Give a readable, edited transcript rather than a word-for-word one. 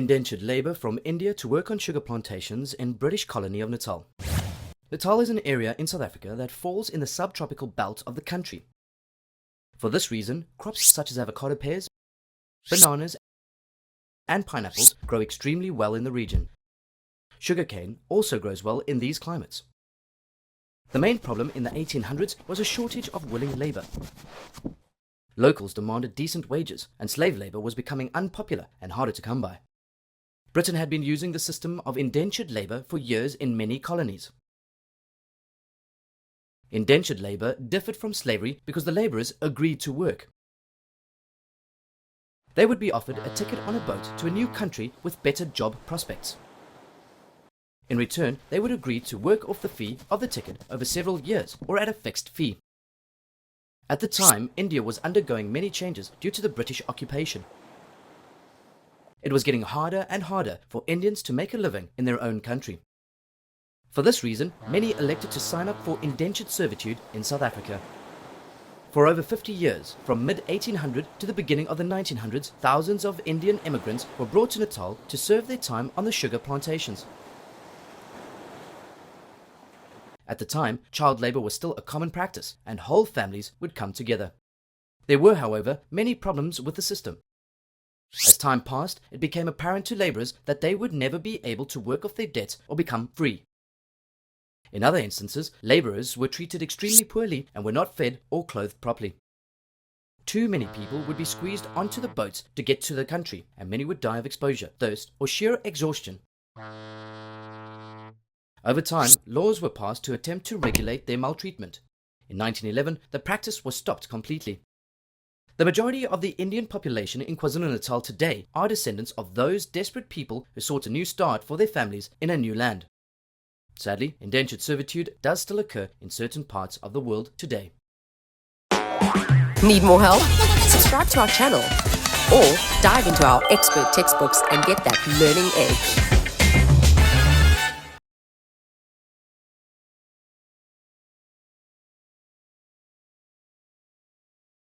Indentured labour from India to work on sugar plantations in British colony of Natal. Natal is an area in South Africa that falls in the subtropical belt of the country. For this reason, crops such as avocado pears, bananas and pineapples grow extremely well in the region. Sugarcane also grows well in these climates. The main problem in the 1800s was a shortage of willing labour. Locals demanded decent wages, and slave labour was becoming unpopular and harder to come by. Britain had been using the system of indentured labour for years in many colonies. Indentured labour differed from slavery because the labourers agreed to work. They would be offered a ticket on a boat to a new country with better job prospects. In return, they would agree to work off the fee of the ticket over several years or at a fixed fee. At the time, India was undergoing many changes due to the British occupation. It was getting harder and harder for Indians to make a living in their own country. For this reason, many elected to sign up for indentured servitude in South Africa. For over 50 years, from mid-1800 to the beginning of the 1900s, thousands of Indian immigrants were brought to Natal to serve their time on the sugar plantations. At the time, child labour was still a common practice, and whole families would come together. There were, however, many problems with the system. As time passed, it became apparent to labourers that they would never be able to work off their debts or become free. In other instances, labourers were treated extremely poorly and were not fed or clothed properly. Too many people would be squeezed onto the boats to get to the country, and many would die of exposure, thirst, or sheer exhaustion. Over time, laws were passed to attempt to regulate their maltreatment. In 1911, the practice was stopped completely. The majority of the Indian population in KwaZulu-Natal today are descendants of those desperate people who sought a new start for their families in a new land. Sadly, indentured servitude does still occur in certain parts of the world today. Need more help? Subscribe to our channel or dive into our expert textbooks and get that learning edge.